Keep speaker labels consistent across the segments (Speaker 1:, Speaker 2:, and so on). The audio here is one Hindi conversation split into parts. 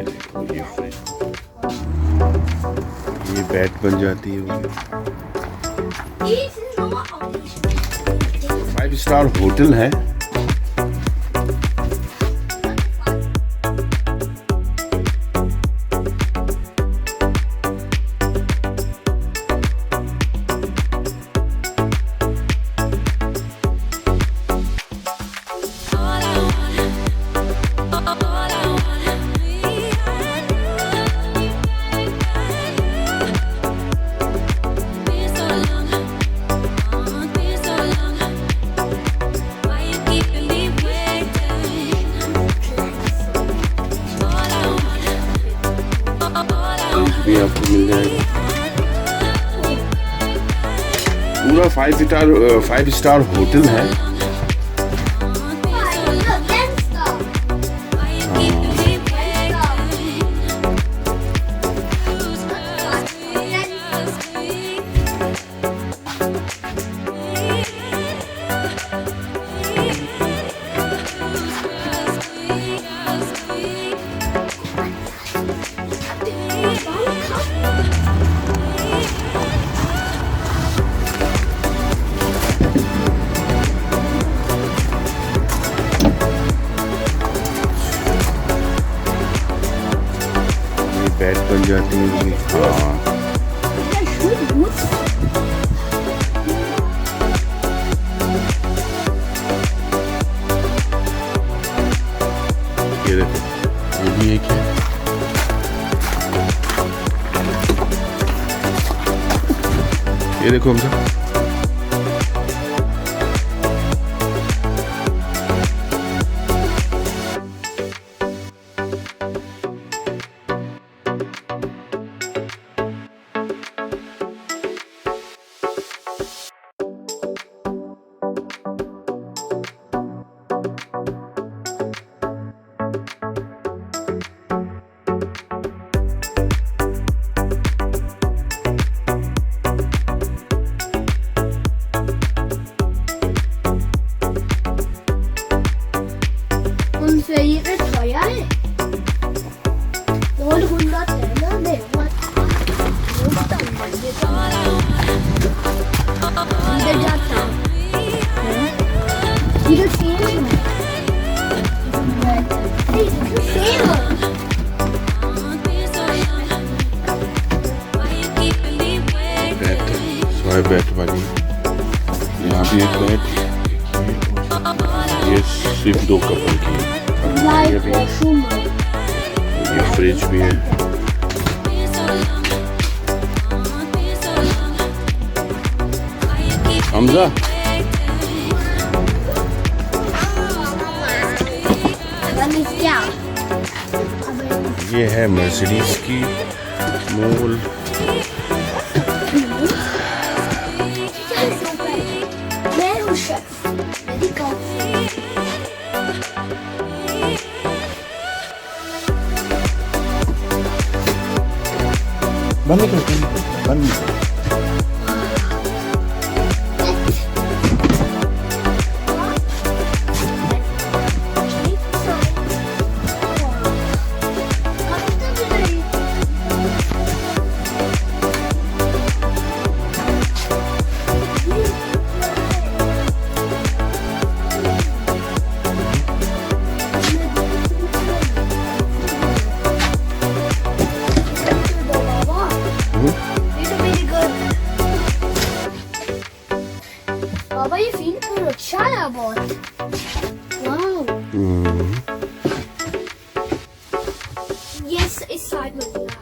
Speaker 1: देखो ये फ्रिज, ये बेड बन जाती है। 5 स्टार होटल है। भी आपको मिल जाएगा। पूरा 5 स्टार होटल है। बेड बन जाती है। हाँ ये देखो, ये भी एक है। ये देखो हमसा,
Speaker 2: für ihre teuer ist. 900 Länder, ne, was? Wieder Jata. Wieder Fehler. Hey, Fehler.
Speaker 1: Bed, 2 bed वाली। यहाँ भी एक बेड, ये सिर्फ 2 कपल की। ये फ्रिज भी है। हमजा ये है मर्सिडीज की मोल। बंद करो, बंद करो।
Speaker 2: Aber je viel Caravan. Wow. Yes, it's side में दिया।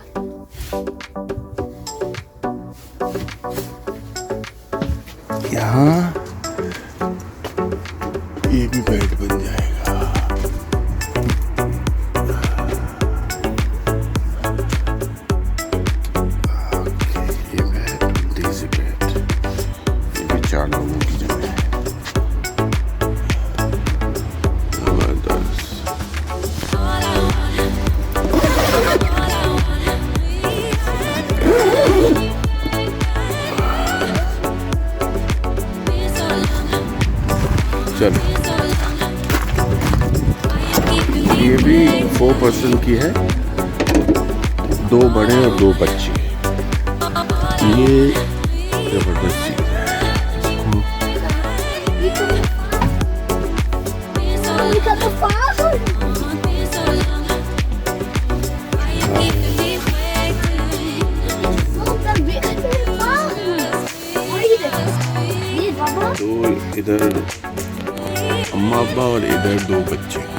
Speaker 1: यहाँ ये भी बेड बन जाएगा। ये बेड, देसी बेड, ये भी 4 लोगों की जगह है। चलो, ये भी 4 पर्सन की है। 2 बड़े और 2 बच्चे। ये जबरदस्त चीज है। तो इधर अम्मा अब्बा और इधर 2 बच्चे।